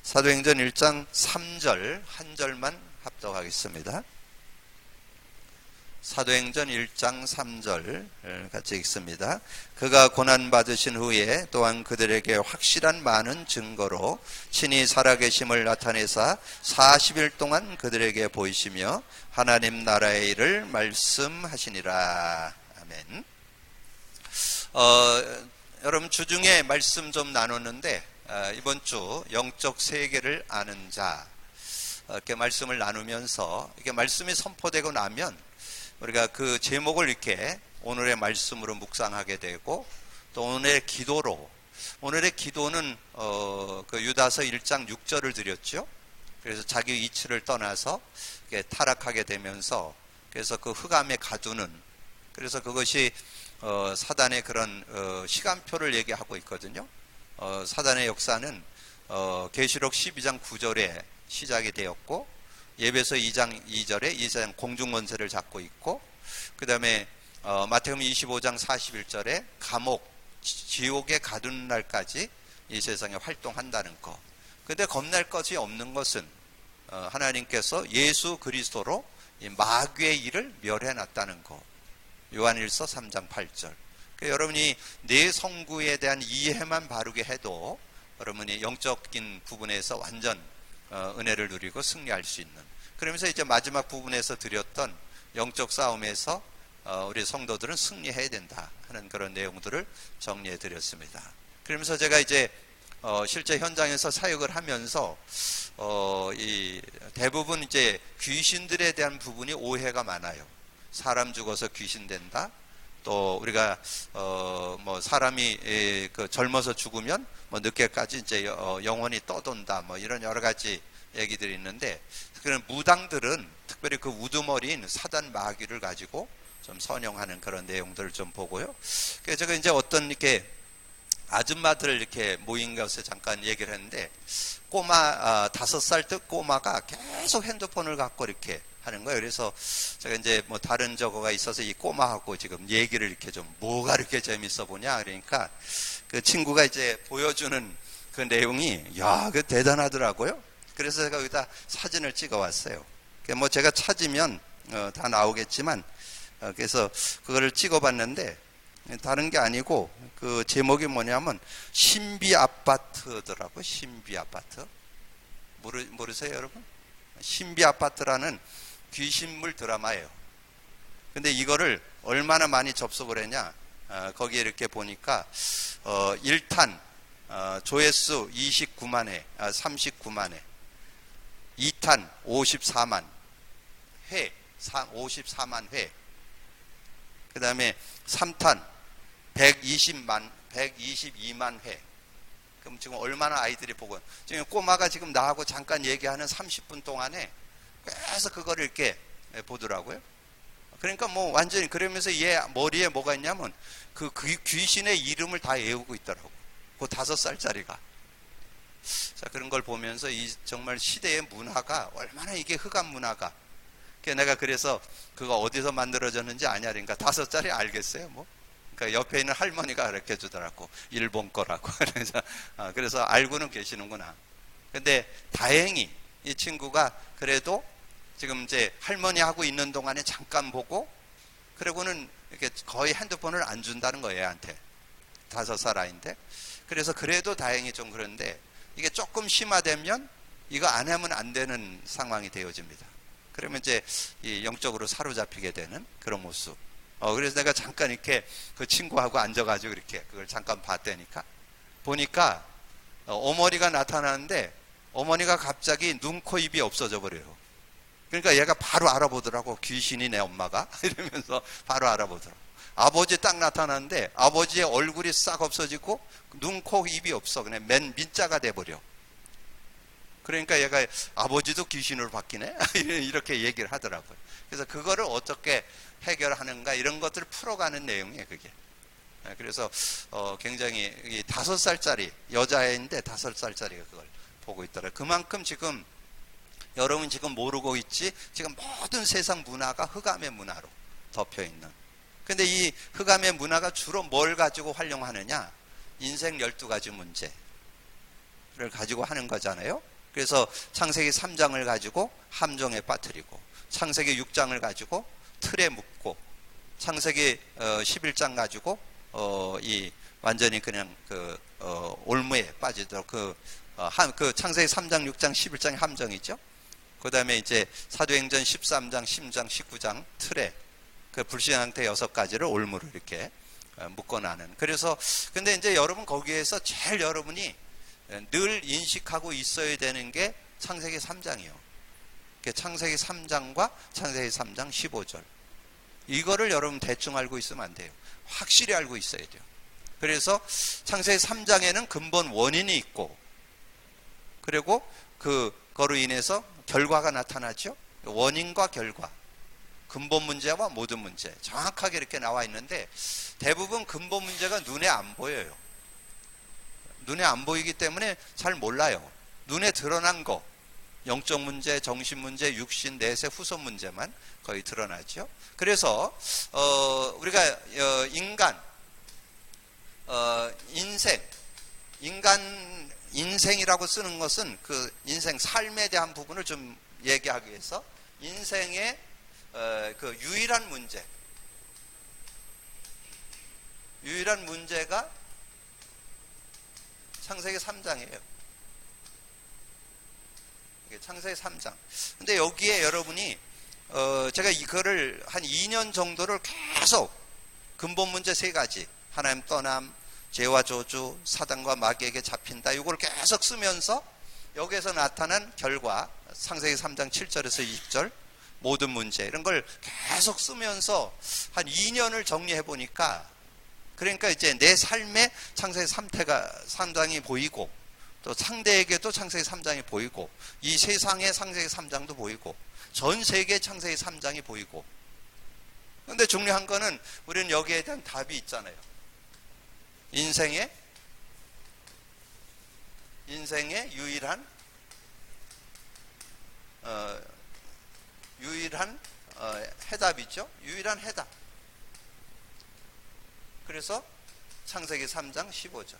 사도행전 1장 3절 한 절만 합독하겠습니다. 사도행전 1장 3절 같이 읽습니다. 그가 고난받으신 후에 또한 그들에게 확실한 많은 증거로 친히 살아계심을 나타내사 40일 동안 그들에게 보이시며 하나님 나라의 일을 말씀하시니라. 아멘. 여러분 주중에 말씀 좀 나눴는데 이번 주 영적 세계를 아는 자 이렇게 말씀을 나누면서 이렇게 말씀이 선포되고 나면 우리가 그 제목을 이렇게 오늘의 말씀으로 묵상하게 되고 또 오늘의 기도로, 오늘의 기도는 그 유다서 1장 6절을 드렸죠. 그래서 자기 이치를 떠나서 타락하게 되면서 그래서 그 흑암에 가두는, 그래서 그것이 사단의 그런 시간표를 얘기하고 있거든요. 사단의 역사는 계시록 12장 9절에 시작이 되었고 예배서 2장 2절에 이 세상 공중권세를 잡고 있고, 그 다음에 마태복음 25장 41절에 감옥, 지옥에 가두는 날까지 이 세상에 활동한다는 것. 근데 겁날 것이 없는 것은 하나님께서 예수 그리스도로 이 마귀의 일을 멸해놨다는 것. 요한일서 3장 8절. 그러니까 여러분이 내 성구에 대한 이해만 바르게 해도 여러분이 영적인 부분에서 완전 은혜를 누리고 승리할 수 있는, 그러면서 이제 마지막 부분에서 드렸던 영적 싸움에서 우리 성도들은 승리해야 된다 하는 그런 내용들을 정리해 드렸습니다. 그러면서 제가 이제 실제 현장에서 사역을 하면서 이 대부분 이제 귀신들에 대한 부분이 오해가 많아요. 사람 죽어서 귀신 된다. 또 우리가 뭐 사람이 그 젊어서 죽으면 뭐 늦게까지 이제 영혼이 떠돈다, 뭐 이런 여러 가지 얘기들이 있는데, 그런 무당들은 특별히 그 우두머리인 사단 마귀를 가지고 좀 선용하는 그런 내용들을 좀 보고요. 그래서 제가 이제 어떤 이렇게 아줌마들 이렇게 모인 것에 잠깐 얘기를 했는데, 꼬마 5살 때 꼬마가 계속 핸드폰을 갖고 이렇게 하는 거예요. 그래서 제가 이제 뭐 다른 저거가 있어서 이 꼬마하고 지금 얘기를 이렇게 좀 뭐가 이렇게 재밌어 보냐 그러니까 그 친구가 이제 보여주는 그 내용이 야, 그 대단하더라고요. 그래서 제가 여기다 사진을 찍어 왔어요. 뭐 제가 찾으면 다 나오겠지만 그래서 그거를 찍어 봤는데 다른 게 아니고 그 제목이 뭐냐면 신비 아파트더라고요. 신비 아파트. 모르세요, 여러분? 신비 아파트라는 귀신물 드라마예요. 근데 이거를 얼마나 많이 접속을 했냐, 거기에 이렇게 보니까 1탄 조회수 29만 회, 39만 회, 2탄 54만 회, 54만 회, 그 다음에 3탄 122만 회. 그럼 지금 얼마나 아이들이 보고, 지금 꼬마가 지금 나하고 잠깐 얘기하는 30분 동안에 계속 그거를 이렇게 보더라고요. 그러니까 뭐 완전히, 그러면서 얘 머리에 뭐가 있냐면 그 귀신의 이름을 다 외우고 있더라고. 그 5살짜리가. 자, 그런 걸 보면서 이 정말 시대의 문화가 얼마나 이게 흑암 문화가. 내가 그래서 그거 어디서 만들어졌는지 아냐 그러니까 5살이 알겠어요, 뭐. 그러니까 옆에 있는 할머니가 가르쳐 주더라고. 일본 거라고. 그래서 알고는 계시는구나. 근데 다행히 이 친구가 그래도 지금 이제 할머니 하고 있는 동안에 잠깐 보고, 그러고는 이렇게 거의 핸드폰을 안 준다는 거예요, 얘한테. 5살 아이인데. 그래서 그래도 다행히 좀 그런데 이게 조금 심화되면 이거 안 하면 안 되는 상황이 되어집니다. 그러면 이제 이 영적으로 사로잡히게 되는 그런 모습. 그래서 내가 잠깐 이렇게 그 친구하고 앉아가지고 이렇게 그걸 잠깐 봤다니까. 보니까 어머니가 나타나는데 어머니가 갑자기 눈, 코, 입이 없어져 버려요. 그러니까 얘가 바로 알아보더라고. 귀신이 내 엄마가. 이러면서 바로 알아보더라고. 아버지 딱 나타나는데 아버지의 얼굴이 싹 없어지고 눈, 코, 입이 없어. 그냥 민자가 돼버려. 그러니까 얘가 아버지도 귀신으로 바뀌네? 이렇게 얘기를 하더라고요. 그래서 그거를 어떻게 해결하는가 이런 것들을 풀어가는 내용이에요, 그게. 그래서 굉장히 5살짜리 여자애인데 5살짜리가 그걸 보고 있더라고요. 그만큼 지금 여러분 지금 모르고 있지, 지금 모든 세상 문화가 흑암의 문화로 덮여 있는. 근데 이 흑암의 문화가 주로 뭘 가지고 활용하느냐? 인생 12가지 문제를 가지고 하는 거잖아요. 그래서 창세기 3장을 가지고 함정에 빠뜨리고, 창세기 6장을 가지고 틀에 묶고, 창세기 11장 가지고 이 완전히 그냥 올무에 빠지도록 그 창세기 3장, 6장, 11장의 함정이죠. 그 다음에 이제 사도행전 13장, 10장, 19장 틀에 그 불신 상태 6가지를 올무로 이렇게 묶어나는. 그래서 근데 이제 여러분 거기에서 제일 여러분이 늘 인식하고 있어야 되는 게 창세기 3장이요. 창세기 3장과 창세기 3장 15절. 이거를 여러분 대충 알고 있으면 안 돼요. 확실히 알고 있어야 돼요. 그래서 창세기 3장에는 근본 원인이 있고, 그리고 그거로 인해서 결과가 나타나죠. 원인과 결과, 근본 문제와 모든 문제 정확하게 이렇게 나와 있는데, 대부분 근본 문제가 눈에 안 보여요. 눈에 안 보이기 때문에 잘 몰라요. 눈에 드러난 거, 영적 문제, 정신 문제, 육신, 내세, 후손 문제만 거의 드러나죠. 그래서 우리가 인생이라고 쓰는 것은 그 인생 삶에 대한 부분을 좀 얘기하기 위해서 인생의 그 유일한 문제가 창세기 3장이에요. 창세기 3장. 근데 여기에 여러분이 제가 이거를 한 2년 정도를 계속 근본 문제 3가지, 하나님 떠남, 죄와 저주, 사단과 마귀에게 잡힌다, 이걸 계속 쓰면서 여기에서 나타난 결과, 창세기 3장 7절에서 20절 모든 문제, 이런 걸 계속 쓰면서 한 2년을 정리해 보니까, 그러니까 이제 내 삶에 창세기 3장이 보이고, 또 상대에게도 창세기 3장이 보이고, 이 세상에 창세기 3장도 보이고, 전 세계 창세기 3장이 보이고. 그런데 중요한 거는 우리는 여기에 대한 답이 있잖아요. 인생의 유일한 해답이죠. 유일한 해답. 그래서 창세기 3장 15절.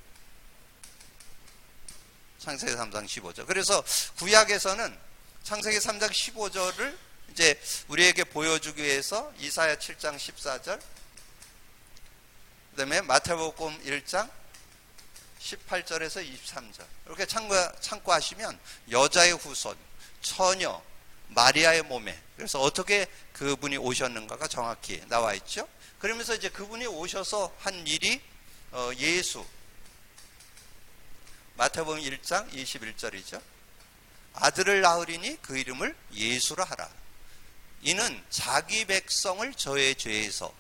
창세기 3장 15절. 그래서 구약에서는 창세기 3장 15절을 이제 우리에게 보여주기 위해서 이사야 7장 14절, 그 다음에 마태복음 1장 18절에서 23절 이렇게 참고하시면 여자의 후손, 처녀, 마리아의 몸에, 그래서 어떻게 그분이 오셨는가가 정확히 나와 있죠. 그러면서 이제 그분이 오셔서 한 일이 예수, 마태복음 1장 21절이죠. 아들을 낳으리니 그 이름을 예수라 하라. 이는 자기 백성을 저의 죄에서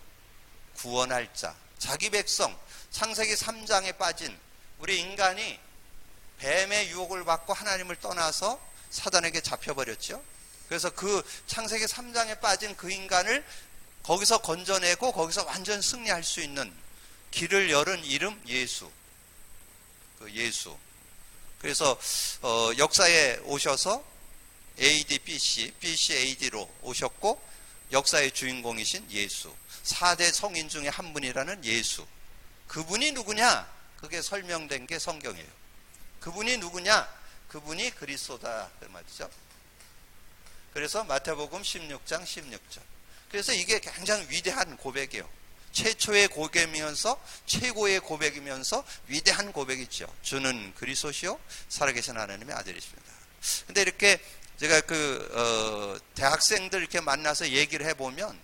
구원할 자. 자기 백성, 창세기 3장에 빠진 우리 인간이 뱀의 유혹을 받고 하나님을 떠나서 사단에게 잡혀버렸죠. 그래서 그 창세기 3장에 빠진 그 인간을 거기서 건져내고 거기서 완전 승리할 수 있는 길을 열은 이름 예수. 그 예수. 그래서 역사에 오셔서 AD, BC AD로 오셨고 역사의 주인공이신 예수. 4대 성인 중에 한 분이라는 예수. 그분이 누구냐? 그게 설명된 게 성경이에요. 그분이 누구냐? 그분이 그리스도다 그 말이죠. 그래서 마태복음 16장 16절. 그래서 이게 굉장히 위대한 고백이에요. 최초의 고백이면서 최고의 고백이면서 위대한 고백이죠. 주는 그리스도시요 살아계신 하나님의 아들이십니다. 근데 이렇게 제가 대학생들 이렇게 만나서 얘기를 해보면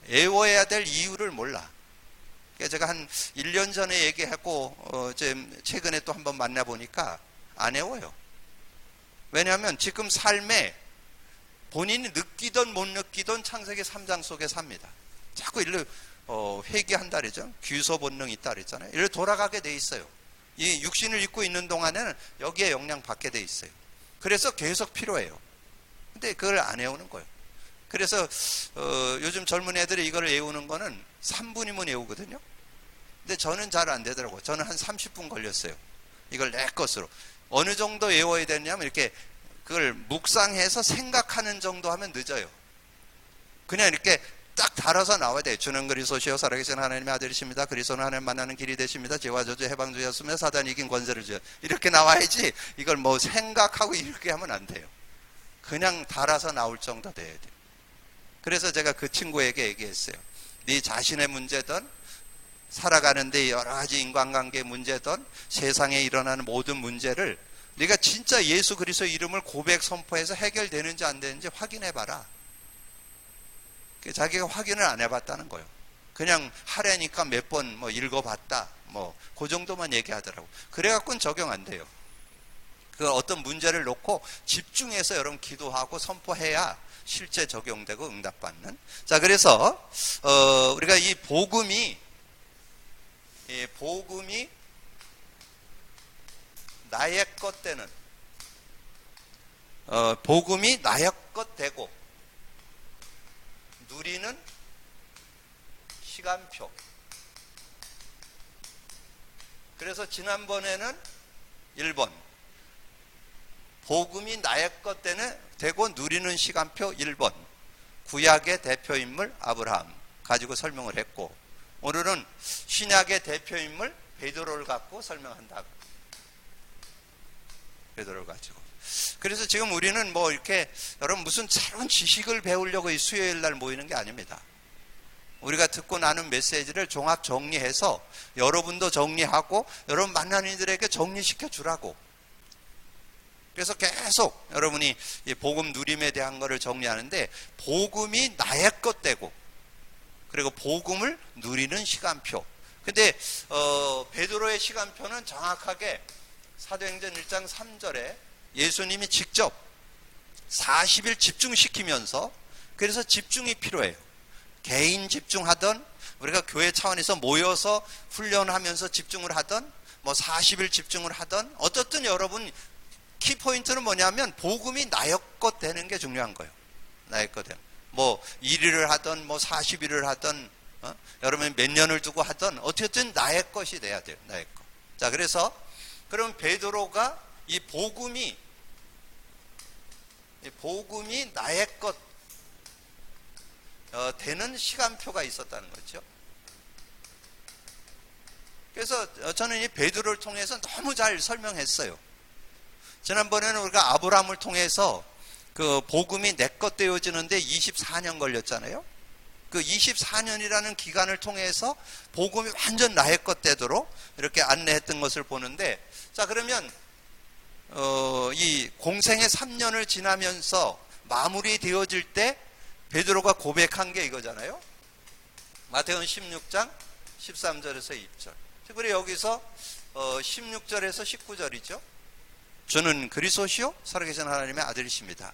애워야 될 이유를 몰라. 제가 한 1년 전에 얘기했고 최근에 또 한번 만나보니까 안 애워요. 왜냐하면 지금 삶에 본인이 느끼던 못 느끼던 창세기 3장 속에 삽니다. 자꾸 일로 회개한다 그러죠. 귀소 본능이 있다 그랬잖아요. 이를 돌아가게 돼 있어요. 이 육신을 입고 있는 동안에는 여기에 영향 받게 돼 있어요. 그래서 계속 필요해요. 근데 그걸 안 외우는 거예요. 그래서 요즘 젊은 애들이 이걸 외우는 거는 3분이면 외우거든요. 근데 저는 잘 안 되더라고요. 저는 한 30분 걸렸어요. 이걸 내 것으로. 어느 정도 외워야 되냐면 이렇게 그걸 묵상해서 생각하는 정도 하면 늦어요. 그냥 이렇게 딱 달아서 나와야 돼요. 주는 그리스도시요 살아계신 하나님의 아들이십니다. 그리스도는 하나님 만나는 길이 되십니다. 죄와 저주 해방주였으며 사단이 이긴 권세를 주요. 이렇게 나와야지 이걸 뭐 생각하고 이렇게 하면 안 돼요. 그냥 달아서 나올 정도 돼야 돼요. 그래서 제가 그 친구에게 얘기했어요. 네 자신의 문제든 살아가는데 여러 가지 인간관계 문제든 세상에 일어나는 모든 문제를 네가 진짜 예수 그리스도 이름을 고백 선포해서 해결되는지 안 되는지 확인해봐라. 자기가 확인을 안 해봤다는 거예요. 그냥 하려니까 몇 번 뭐 읽어봤다. 뭐 그 정도만 얘기하더라고. 그래갖고는 적용 안 돼요. 그 어떤 문제를 놓고 집중해서 여러분 기도하고 선포해야 실제 적용되고 응답받는. 자, 그래서 우리가 이 복음이 나의 것 되는 복음이 나의 것 되고 누리는 시간표. 그래서 지난번에는 1번 복음이 나의 것 되고 누리는 시간표 1번 구약의 대표인물 아브라함 가지고 설명을 했고, 오늘은 신약의 대표인물 베드로를 갖고 설명한다. 베드로를 가지고. 그래서 지금 우리는 뭐 이렇게 여러분 무슨 새로운 지식을 배우려고 이 수요일 날 모이는 게 아닙니다. 우리가 듣고 나눈 메시지를 종합 정리해서 여러분도 정리하고 여러분 만나는 이들에게 정리시켜 주라고. 그래서 계속 여러분이 이 복음 누림에 대한 거를 정리하는데, 복음이 나의 것 되고 그리고 복음을 누리는 시간표. 근데 베드로의 시간표는 정확하게 사도행전 1장 3절에 예수님이 직접 40일 집중시키면서, 그래서 집중이 필요해요. 개인 집중하던, 우리가 교회 차원에서 모여서 훈련하면서 집중을 하던, 뭐 40일 집중을 하던, 어떻든 여러분 키포인트는 뭐냐면 복음이 나의 것 되는 게 중요한 거예요. 나의 것 되는. 뭐 1일을 하던 뭐 40일을 하던 여러분이 몇 년을 두고 하던 어쨌든 나의 것이 돼야 돼요. 나의 것. 자, 그래서 그럼 베드로가 이 복음이 나의 것 되는 시간표가 있었다는 거죠. 그래서 저는 이 베드로를 통해서 너무 잘 설명했어요. 지난번에는 우리가 아브라함을 통해서 그 복음이 내 것 되어지는데 24년 걸렸잖아요. 그 24년이라는 기간을 통해서 복음이 완전 나의 것 되도록 이렇게 안내했던 것을 보는데, 자, 그러면 이 공생의 3년을 지나면서 마무리되어질 때 베드로가 고백한 게 이거잖아요. 마태복음 16장 13절에서 2절. 그리고 여기서 16절에서 19절이죠. 주는 그리스도시요 살아계신 하나님의 아들이십니다.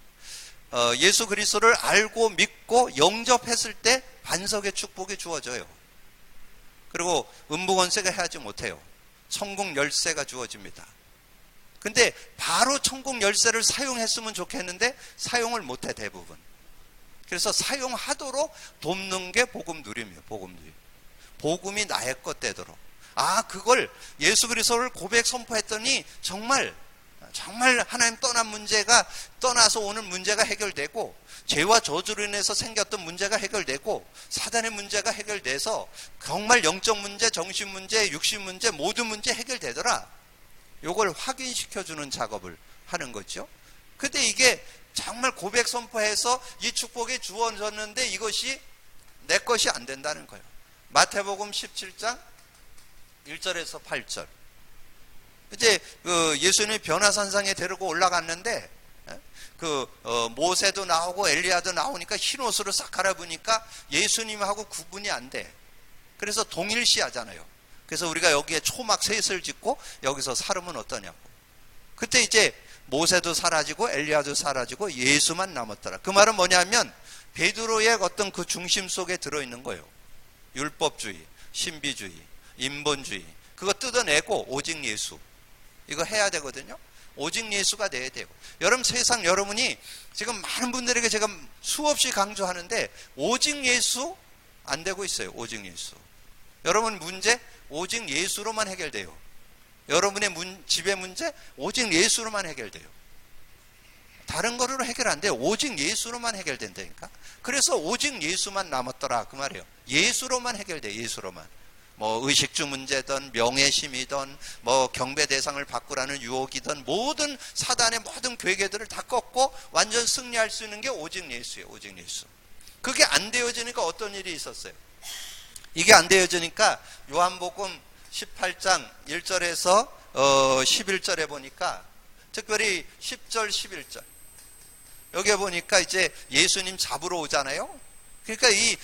예수 그리스도를 알고 믿고 영접했을 때 반석의 축복이 주어져요. 그리고 음부권세가 해하지 못해요. 천국 열쇠가 주어집니다. 근데 바로 천국 열쇠를 사용했으면 좋겠는데 사용을 못해, 대부분. 그래서 사용하도록 돕는 게 복음 누림이에요. 복음 누림. 복음이 나의 것 되도록. 그걸 예수 그리스도를 고백 선포했더니 정말 하나님 떠나서 오는 문제가 해결되고, 죄와 저주로 인해서 생겼던 문제가 해결되고, 사단의 문제가 해결돼서 정말 영적 문제, 정신 문제, 육신 문제, 모든 문제 해결되더라. 요걸 확인시켜주는 작업을 하는 거죠. 근데 이게 정말 고백 선포해서 이 축복이 주어졌는데 이것이 내 것이 안 된다는 거예요. 마태복음 17장 1절에서 8절. 이제 예수님이 변화산상에 데리고 올라갔는데 모세도 나오고 엘리야도 나오니까 흰 옷으로 싹 갈아입으니까 예수님하고 구분이 안 돼. 그래서 동일시하잖아요. 그래서 우리가 여기에 초막 셋을 짓고 여기서 사름은 어떠냐고. 그때 이제 모세도 사라지고 엘리야도 사라지고 예수만 남았더라. 그 말은 뭐냐면 베드로의 어떤 그 중심 속에 들어있는 거예요. 율법주의, 신비주의, 인본주의, 그거 뜯어내고 오직 예수, 이거 해야 되거든요. 오직 예수가 돼야 돼요. 여러분, 세상 여러분이 지금 많은 분들에게 제가 수없이 강조하는데 오직 예수 안 되고 있어요. 오직 예수. 여러분 문제 오직 예수로만 해결돼요. 여러분의 집의 문제 오직 예수로만 해결돼요. 다른 거로 해결 안 돼. 오직 예수로만 해결된다니까. 그래서 오직 예수만 남았더라 그 말이에요. 예수로만 해결돼. 예수로만. 뭐 의식주 문제든 명예심이든 뭐 경배 대상을 바꾸라는 유혹이든 모든 사단의 모든 괴계들을 다 꺾고 완전 승리할 수 있는 게 오직 예수예요. 오직 예수. 그게 안 되어지니까 어떤 일이 있었어요? 이게 안 되어지니까 요한복음 18장 1절에서 11절에 보니까 특별히 10절 11절 여기에 보니까 이제 예수님 잡으러 오잖아요. 그러니까 이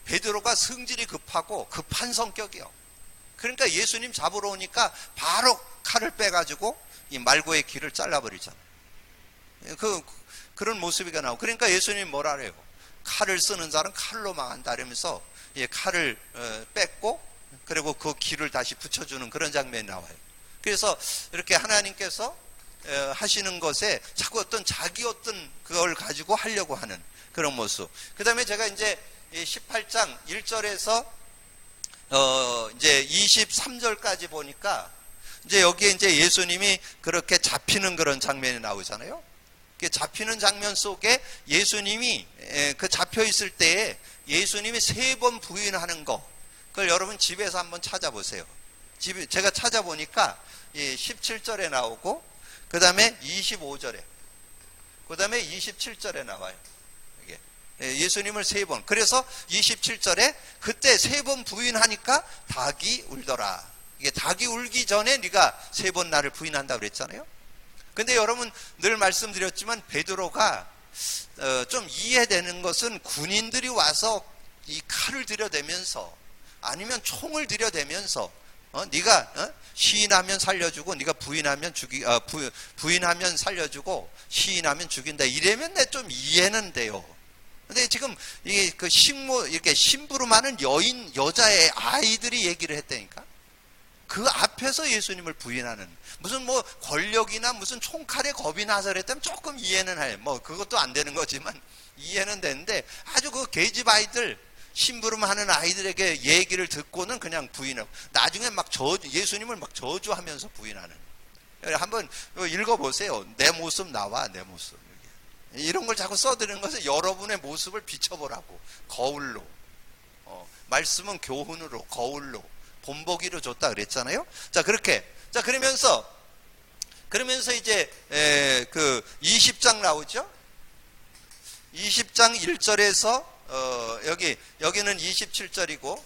베드로가 성질이 급하고 급한 성격이요. 그러니까 예수님 잡으러 오니까 바로 칼을 빼가지고 이 말고의 귀를 잘라버리잖아요. 그런 모습이가 나오고. 그러니까 예수님 뭐라 그래요? 칼을 쓰는 자는 칼로 망한다 이러면서 칼을 뺐고 그리고 그 귀를 다시 붙여주는 그런 장면이 나와요. 그래서 이렇게 하나님께서 하시는 것에 자꾸 자기 어떤 그걸 가지고 하려고 하는 그런 모습. 그 다음에 제가 이제 18장 1절에서 이제 23절까지 보니까 이제 여기에 이제 예수님이 그렇게 잡히는 그런 장면이 나오잖아요. 잡히는 장면 속에 예수님이 그 잡혀 있을 때에 예수님이 3번 부인하는 거, 그걸 여러분 집에서 한번 찾아보세요. 제가 찾아보니까 17절에 나오고, 그 다음에 25절에, 그 다음에 27절에 나와요. 예수님을 3번. 그래서 27절에 그때 3번 부인하니까 닭이 울더라. 이게 닭이 울기 전에 네가 3번 나를 부인한다고 그랬잖아요. 근데 여러분 늘 말씀드렸지만 베드로가 좀 이해되는 것은 군인들이 와서 이 칼을 들여대면서 아니면 총을 들여대면서 네가 시인하면 살려주고 네가 부인하면 살려주고 시인하면 죽인다 이래면 내 좀 이해는 돼요. 근데 지금 이게 그 이렇게 심부름하는 여자의 아이들이 얘기를 했다니까. 그 앞에서 예수님을 부인하는 무슨 뭐 권력이나 무슨 총칼에 겁이 나서 그랬다면 조금 이해는 해요. 뭐 그것도 안 되는 거지만 이해는 되는데 아주 그 계집 아이들 심부름하는 아이들에게 얘기를 듣고는 그냥 부인하고 나중에 막 예수님을 막 저주하면서 부인하는. 한번 읽어보세요. 내 모습 나와 내 모습. 이런 걸 자꾸 써드리는 것은 여러분의 모습을 비춰보라고. 거울로. 말씀은 교훈으로 거울로 본보기로 줬다 그랬잖아요. 자 그렇게 그러면서 이제 그 20장 나오죠. 20장 1절에서 여기는 27절이고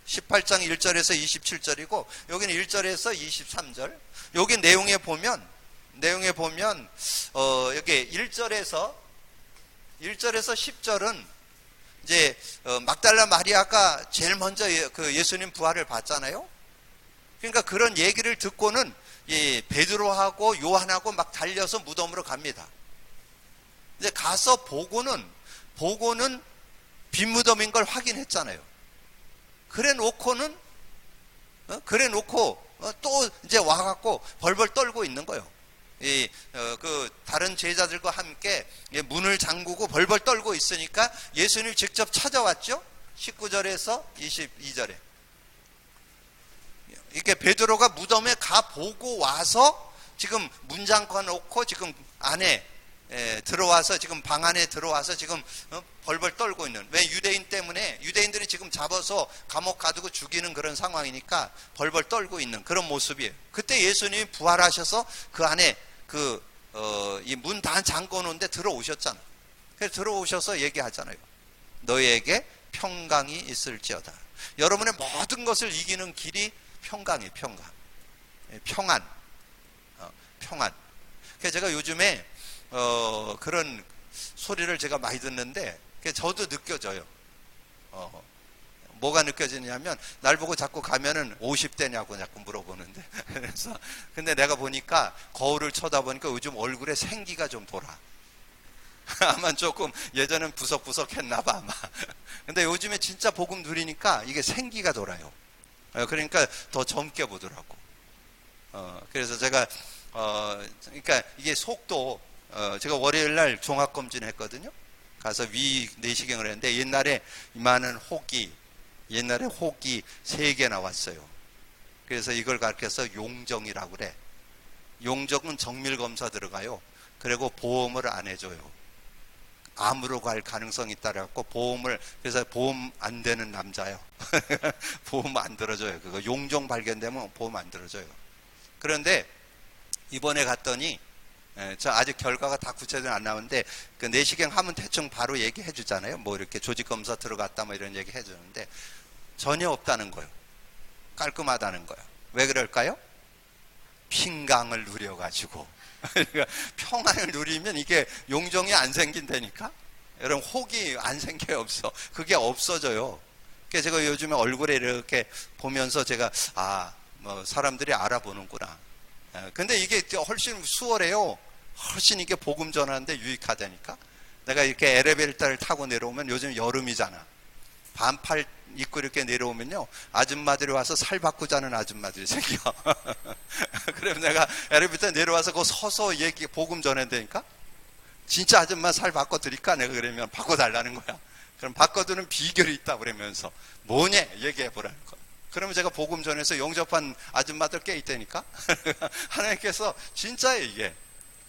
18장 1절에서 27절이고 여기는 1절에서 23절. 여기 내용에 보면 여기 1절에서 10절은 이제 막달라 마리아가 제일 먼저 그 예수님 부활을 봤잖아요. 그러니까 그런 얘기를 듣고는 이 베드로하고 요한하고 막 달려서 무덤으로 갑니다. 이제 가서 보고는 빈 무덤인 걸 확인했잖아요. 그래 놓고 또 이제 와갖고 벌벌 떨고 있는 거예요. 그 다른 제자들과 함께 문을 잠그고 벌벌 떨고 있으니까 예수님이 직접 찾아왔죠. 19절에서 22절에 이렇게 베드로가 무덤에 가 보고 와서 지금 문 잠궈 놓고 지금 안에 들어와서 지금 방 안에 들어와서 지금 벌벌 떨고 있는. 왜? 유대인 때문에 유대인들이 지금 잡아서 감옥 가두고 죽이는 그런 상황이니까 벌벌 떨고 있는 그런 모습이에요. 그때 예수님이 부활하셔서 그 안에 이 문 다 잠궈 놓은데 들어오셨잖아. 그래서 들어오셔서 얘기하잖아요. 너희에게 평강이 있을지어다. 여러분의 모든 것을 이기는 길이 평강이에요. 평안. 그래서 제가 요즘에 그런 소리를 제가 많이 듣는데 저도 느껴져요. 뭐가 느껴지냐면 날 보고 자꾸 가면은 50대냐고 자꾸 물어보는데 그래서 근데 내가 보니까 거울을 쳐다보니까 요즘 얼굴에 생기가 좀 돌아. 아마 조금 예전엔 부석부석 했나봐 아마. 근데 요즘에 진짜 복음 누리니까 이게 생기가 돌아요. 그러니까 더 젊게 보더라고. 그래서 제가 그러니까 이게 속도 제가 월요일 날 종합검진 했거든요. 가서 위 내시경을 했는데 옛날에 혹이 3개 나왔어요. 그래서 이걸 가르쳐서 용정이라고 그래. 용정은 정밀검사 들어가요. 그리고 보험을 안 해줘요. 암으로 갈 가능성이 있다라고 보험을, 그래서 보험 안 되는 남자요. 보험 안 들어줘요. 그거 용종 발견되면 보험 안 들어줘요. 그런데 이번에 갔더니, 저 아직 결과가 다 구체적으로 안 나오는데, 그 내시경 하면 대충 바로 얘기해 주잖아요. 뭐 이렇게 조직검사 들어갔다 뭐 이런 얘기 해 주는데, 전혀 없다는 거예요. 깔끔하다는 거예요. 왜 그럴까요? 핑강을 누려가지고. 그러니까 평안을 누리면 이게 용종이 안 생긴다니까? 여러분, 혹이 안 생겨요, 없어? 그게 없어져요. 그래서 제가 요즘에 얼굴에 이렇게 보면서 제가, 뭐 사람들이 알아보는구나. 근데 이게 훨씬 수월해요. 훨씬 이게 복음 전하는데 유익하다니까? 내가 이렇게 엘리베이터를 타고 내려오면, 요즘 여름이잖아. 반팔 입고 이렇게 내려오면요, 아줌마들이 와서 살 바꾸자는 아줌마들이 생겨. 그러면 내가 엘리베이터 내려와서 그 서서 복음 전해대니까, 진짜 아줌마 살 바꿔드릴까? 내가 그러면 바꿔달라는 거야. 그럼 바꿔두는 비결이 있다 그러면서, 뭐냐? 얘기해보라는 거야. 그러면 제가 복음 전해서 영접한 아줌마들 꽤 있다니까? 하나님께서 진짜예요, 이게.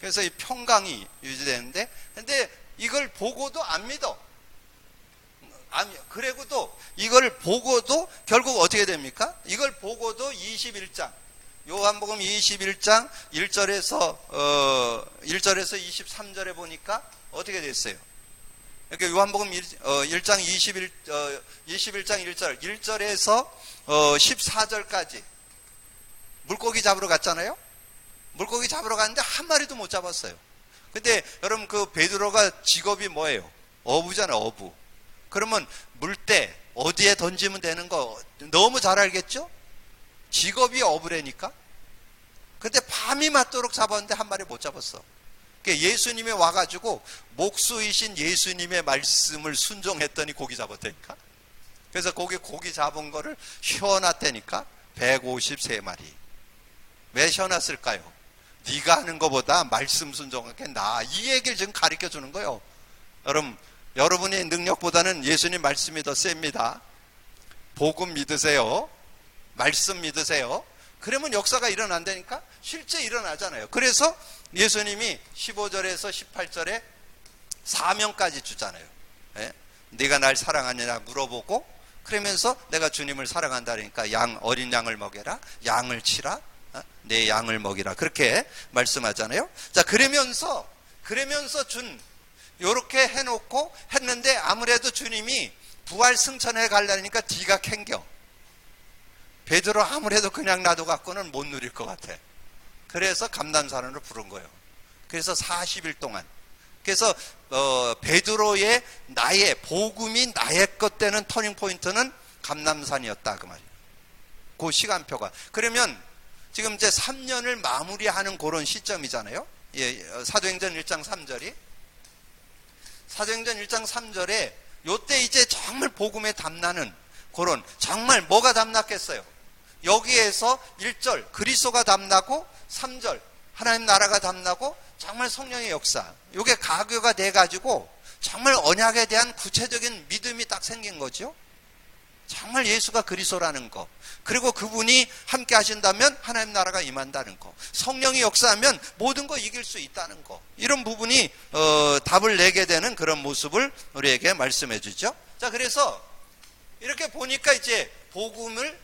그래서 이 평강이 유지되는데, 근데 이걸 보고도 안 믿어. 그리고도 이걸 보고도 결국 어떻게 됩니까? 이걸 보고도 21장, 요한복음 21장 1절에서 23절에 보니까 어떻게 됐어요? 이렇게 요한복음 1장 21장 1절에서 14절까지 물고기 잡으러 갔잖아요. 물고기 잡으러 갔는데 한 마리도 못 잡았어요. 근데 여러분, 그 베드로가 직업이 뭐예요? 어부잖아요, 어부. 그러면 물때 어디에 던지면 되는 거 너무 잘 알겠죠? 직업이 어부라니까. 근데 밤이 맞도록 잡았는데 한 마리 못 잡았어. 그러니까 예수님이 와가지고 목수이신 예수님의 말씀을 순종했더니 고기 잡았다니까. 그래서 고기 잡은 거를 쉬어놨다니까. 153마리. 왜 쉬어놨을까요? 네가 하는 것보다 말씀 순종한 게 나아. 이 얘기를 지금 가르쳐 주는 거예요. 여러분의 능력보다는 예수님 말씀이 더 셉니다. 복음 믿으세요. 말씀 믿으세요. 그러면 역사가 일어난다니까. 실제 일어나잖아요. 그래서 예수님이 15절에서 18절에 사명까지 주잖아요. 네가 날 사랑하느냐 물어보고, 그러면서 내가 주님을 사랑한다니까 어린 양을 먹여라, 양을 치라, 내 양을 먹이라, 그렇게 말씀하잖아요. 자, 그러면서 요렇게 해놓고 했는데, 아무래도 주님이 부활 승천해 가려니까 뒤가 캥겨. 베드로 아무래도 그냥 놔둬 갖고는 못 누릴 것 같아. 그래서 감람산으로 부른 거예요. 그래서 40일 동안. 그래서 베드로의 나의 복음이 나의 것 되는 터닝 포인트는 감람산이었다, 그 말이에요. 그 시간표가. 그러면 지금 이제 3년을 마무리하는 그런 시점이잖아요. 사도행전 1장 3절이. 사도행전 1장 3절에 요때 이제 정말 복음에 담나는 그런, 정말 뭐가 담났겠어요? 여기에서 1절 그리스도가 담나고, 3절 하나님 나라가 담나고, 정말 성령의 역사, 요게 가교가 돼가지고 정말 언약에 대한 구체적인 믿음이 딱 생긴 거죠. 정말 예수가 그리스도라는 거, 그리고 그분이 함께 하신다면 하나님 나라가 임한다는 거, 성령이 역사하면 모든 거 이길 수 있다는 거, 이런 부분이 답을 내게 되는 그런 모습을 우리에게 말씀해 주죠. 자, 그래서 이렇게 보니까 이제 복음을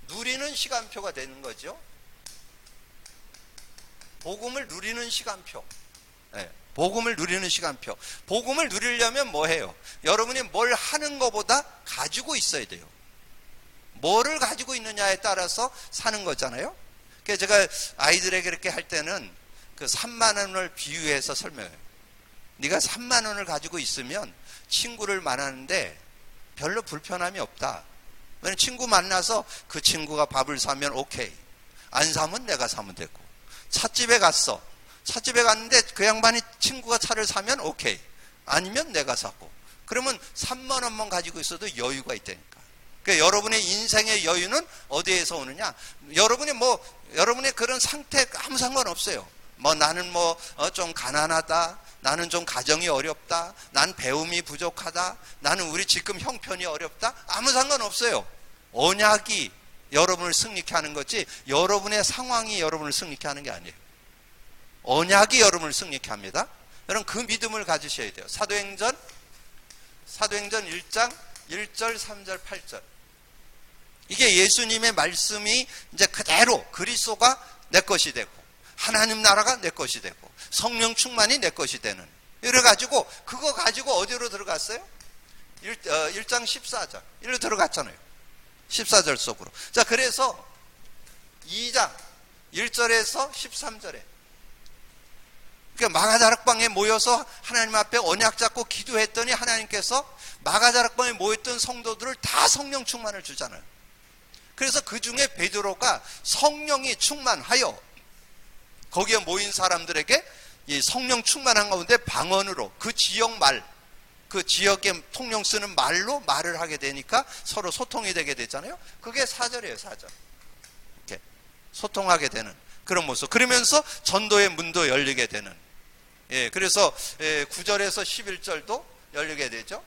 누리는 시간표가 되는 거죠. 복음을 누리는 시간표. 복음을 누리는 시간표. 복음을 누리려면 뭐 해요? 여러분이 뭘 하는 것보다 가지고 있어야 돼요. 뭐를 가지고 있느냐에 따라서 사는 거잖아요. 그래서 제가 아이들에게 이렇게 할 때는 그 3만 원을 비유해서 설명해요. 네가 3만 원을 가지고 있으면 친구를 만나는데 별로 불편함이 없다. 왜냐면 친구 만나서 그 친구가 밥을 사면 오케이, 안 사면 내가 사면 되고, 찻집에 갔어. 찻집에 갔는데 그 양반이 친구가 차를 사면 오케이, 아니면 내가 사고. 그러면 3만 원만 가지고 있어도 여유가 있다니까. 그러니까 여러분의 인생의 여유는 어디에서 오느냐? 여러분의 그런 상태 아무 상관없어요. 나는 좀 가난하다, 나는 좀 가정이 어렵다, 난 배움이 부족하다, 나는 우리 지금 형편이 어렵다, 아무 상관없어요. 언약이 여러분을 승리케 하는 거지 여러분의 상황이 여러분을 승리케 하는 게 아니에요. 언약이 여러분을 승리케 합니다. 여러분 그 믿음을 가지셔야 돼요. 사도행전 1장 1절, 3절, 8절. 이게 예수님의 말씀이 이제 그대로 그리스도가 내 것이 되고 하나님 나라가 내 것이 되고 성령 충만이 내 것이 되는, 이래가지고 그거 가지고 어디로 들어갔어요? 1장 14절 이리로 들어갔잖아요. 14절 속으로. 자, 그래서 2장 1절에서 13절에 그러니까 마가다락방에 모여서 하나님 앞에 언약 잡고 기도했더니 하나님께서 마가다락방에 모였던 성도들을 다 성령 충만을 주잖아요. 그래서 그 중에 베드로가 성령이 충만하여 거기에 모인 사람들에게 이 성령 충만한 가운데 방언으로 그 지역 말, 그 지역의 통용 쓰는 말로 말을 하게 되니까 서로 소통이 되게 되잖아요. 그게 4절이에요. 4절. 이렇게 소통하게 되는 그런 모습. 그러면서 전도의 문도 열리게 되는. 예, 그래서 9절에서 11절도 열리게 되죠.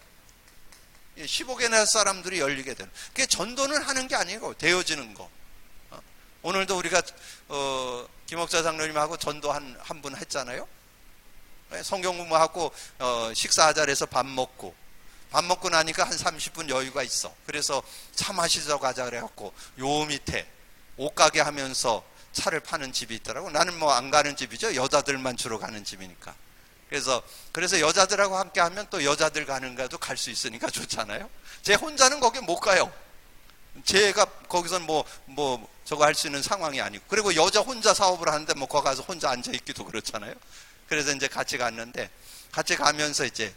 15개나 사람들이 열리게 되는. 그게 전도는 하는 게 아니고 되어지는 거. 오늘도 우리가 김옥자 장로님하고 전도 한 분 했잖아요. 성경 공부하고 식사 자리에서 밥 먹고 나니까 한 30분 여유가 있어. 그래서 차 마시러 가자 그래갖고 요 밑에 옷가게 하면서 차를 파는 집이 있더라고. 나는 뭐 안 가는 집이죠. 여자들만 주로 가는 집이니까. 그래서 여자들하고 함께 하면 또 여자들 가는 가도 갈 수 있으니까 좋잖아요. 제 혼자는 거기 못 가요. 제가 거기서 뭐 저거 할 수 있는 상황이 아니고. 그리고 여자 혼자 사업을 하는데 뭐 거기 가서 혼자 앉아 있기도 그렇잖아요. 그래서 이제 같이 갔는데, 같이 가면서 이제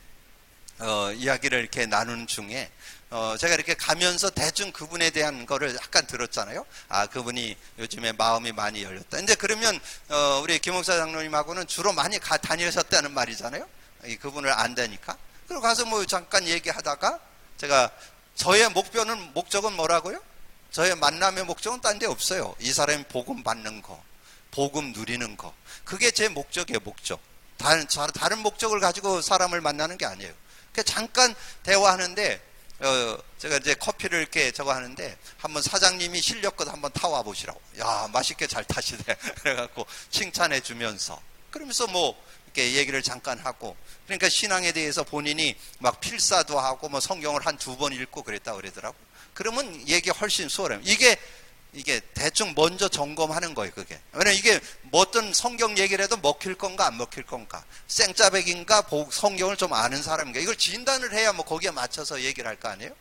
이야기를 이렇게 나누는 중에 제가 이렇게 가면서 대충 그분에 대한 거를 약간 들었잖아요. 아, 그분이 요즘에 마음이 많이 열렸다. 이제 그러면 우리 김옥사 장로님하고는 주로 많이 다니셨다는 말이잖아요. 그분을 안다니까. 그리고 가서 뭐 잠깐 얘기하다가 제가 저의 목적은 뭐라고요? 저의 만남의 목적은 딴 데 없어요. 이 사람이 복음 받는 거, 복음 누리는 거. 그게 제 목적이에요, 목적. 다른 목적을 가지고 사람을 만나는 게 아니에요. 잠깐 대화하는데 제가 이제 커피를 이렇게 저거 하는데 한번 사장님이 실력껏 한번 타와 보시라고. 야, 맛있게 잘 타시네. 그래갖고 칭찬해 주면서 그러면서 뭐 이렇게 얘기를 잠깐 하고, 그러니까 신앙에 대해서 본인이 막 필사도 하고 뭐 성경을 한 2번 읽고 그랬다고 그러더라고. 그러면 얘기 훨씬 수월해요. 이게 대충 먼저 점검하는 거예요, 그게. 왜냐면 이게 뭐 어떤 성경 얘기를 해도 먹힐 건가 안 먹힐 건가, 생짜백인가 성경을 좀 아는 사람인가, 이걸 진단을 해야 뭐 거기에 맞춰서 얘기를 할 거 아니에요?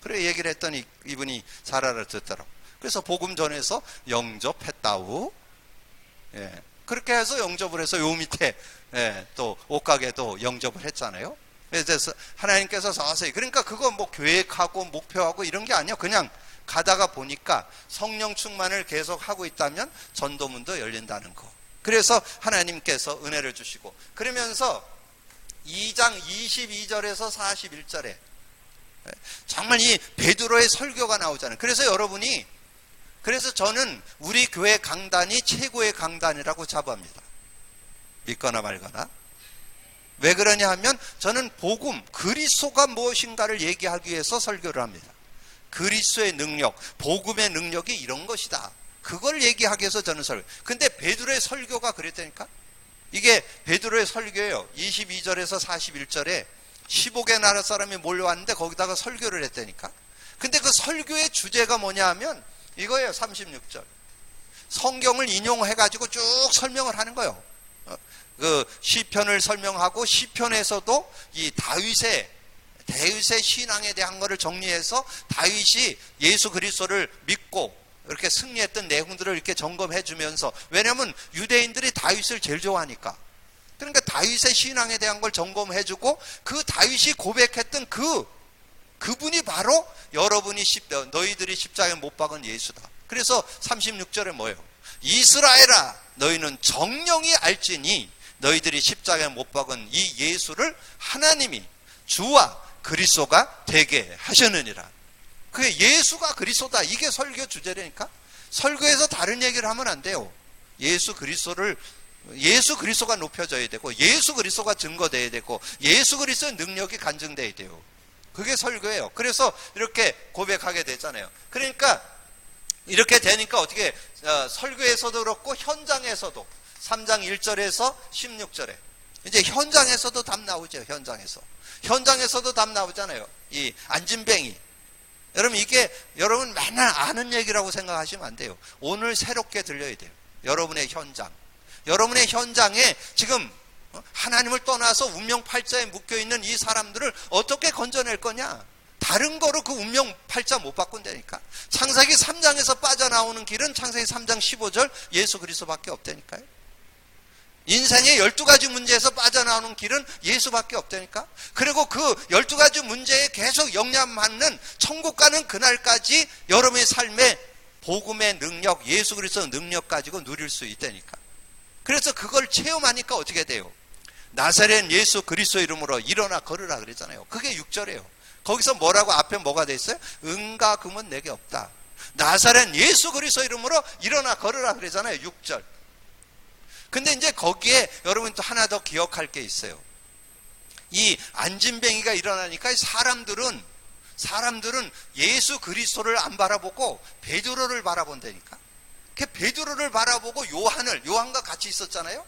그래 얘기를 했더니 이분이 잘 알아듣더라고. 그래서 복음 전해서 영접했다우. 예. 그렇게 해서 영접을 해서 요 밑에 또 옷가게도 영접을 했잖아요. 그래서 하나님께서 서서히, 그러니까 그거 뭐 계획하고 목표하고 이런 게 아니에요. 그냥 가다가 보니까 성령 충만을 계속 하고 있다면 전도문도 열린다는 거. 그래서 하나님께서 은혜를 주시고, 그러면서 2장 22절에서 41절에 정말 이 베드로의 설교가 나오잖아요. 그래서 저는 우리 교회 강단이 최고의 강단이라고 자부합니다. 믿거나 말거나. 왜 그러냐 하면 저는 복음, 그리스도가 무엇인가를 얘기하기 위해서 설교를 합니다. 그리스도의 능력, 복음의 능력이 이런 것이다. 그걸 얘기하기 위해서 저는 설교. 근데 베드로의 설교가 그랬다니까? 이게 베드로의 설교예요. 22절에서 41절에 15개 나라 사람이 몰려왔는데 거기다가 설교를 했다니까? 근데 그 설교의 주제가 뭐냐 하면 이거예요. 36절. 성경을 인용해가지고 쭉 설명을 하는 거예요. 그 시편을 설명하고, 시편에서도 이 다윗의 신앙에 대한 것을 정리해서 다윗이 예수 그리스도를 믿고 이렇게 승리했던 내용들을 이렇게 점검해 주면서, 왜냐하면 유대인들이 다윗을 제일 좋아하니까. 그러니까 다윗의 신앙에 대한 걸 점검해 주고, 그 다윗이 고백했던 그분이 바로 너희들이 십자가에 못 박은 예수다. 그래서 36절에 뭐예요? 이스라엘아, 너희는 정령이 알지니 너희들이 십자가에 못 박은 이 예수를 하나님이 주와 그리스도가 되게 하셨느니라. 그게 예수가 그리스도다. 이게 설교 주제라니까. 설교에서 다른 얘기를 하면 안 돼요. 예수 그리스도가 높여져야 되고, 예수 그리스도가 증거돼야 되고, 예수 그리스도의 능력이 간증돼야 돼요. 그게 설교예요. 그래서 이렇게 고백하게 되잖아요. 그러니까 이렇게 되니까 어떻게 설교에서도 그렇고 현장에서도 3장 1절에서 16절에 이제 현장에서도 답 나오죠. 현장에서도 답 나오잖아요. 이 안진뱅이. 여러분 이게 여러분 맨날 아는 얘기라고 생각하시면 안 돼요. 오늘 새롭게 들려야 돼요. 여러분의 현장에 지금 하나님을 떠나서 운명팔자에 묶여있는 이 사람들을 어떻게 건져낼 거냐? 다른 거로 그 운명팔자 못 바꾼다니까. 창세기 3장에서 빠져나오는 길은 창세기 3장 15절 예수 그리스도밖에 없다니까요. 인생의 12가지 문제에서 빠져나오는 길은 예수밖에 없다니까. 그리고 그 12가지 문제에 계속 영향받는 천국 가는 그날까지 여러분의 삶에 복음의 능력, 예수 그리스도의 능력 가지고 누릴 수 있다니까. 그래서 그걸 체험하니까 어떻게 돼요? 나사렛 예수 그리스도 이름으로 일어나 걸으라 그랬잖아요. 그게 6절이에요. 거기서 뭐라고 앞에 뭐가 돼 있어요? 은과 금은 내게 없다. 나사렛 예수 그리스도 이름으로 일어나 걸으라 그러잖아요. 6절. 근데 이제 거기에 여러분 또 하나 더 기억할 게 있어요. 이 안진뱅이가 일어나니까 사람들은 예수 그리스도를 안 바라보고 베드로를 바라본다니까. 그 베드로를 바라보고 요한과 같이 있었잖아요.